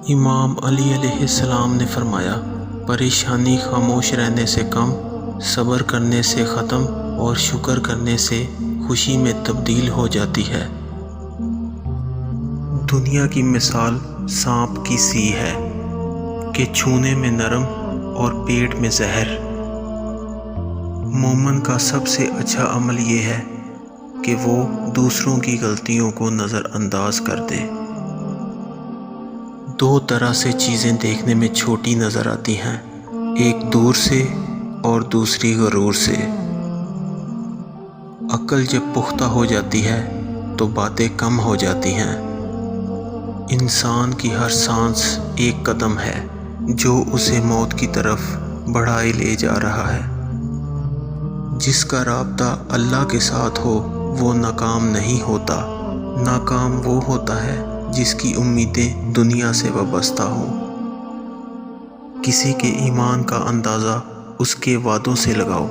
امام علی علیہ السلام نے فرمایا، پریشانی خاموش رہنے سے کم، صبر کرنے سے ختم اور شکر کرنے سے خوشی میں تبدیل ہو جاتی ہے۔ دنیا کی مثال سانپ کی سی ہے کہ چھونے میں نرم اور پیٹ میں زہر۔ مومن کا سب سے اچھا عمل یہ ہے کہ وہ دوسروں کی غلطیوں کو نظر انداز کر دے۔ دو طرح سے چیزیں دیکھنے میں چھوٹی نظر آتی ہیں، ایک دور سے اور دوسری غرور سے۔ عقل جب پختہ ہو جاتی ہے تو باتیں کم ہو جاتی ہیں۔ انسان کی ہر سانس ایک قدم ہے جو اسے موت کی طرف بڑھائے لے جا رہا ہے۔ جس کا رابطہ اللہ کے ساتھ ہو وہ ناکام نہیں ہوتا، ناکام وہ ہوتا ہے جس کی امیدیں دنیا سے وابستہ ہوں۔ کسی کے ایمان کا اندازہ اس کے وعدوں سے لگاؤ۔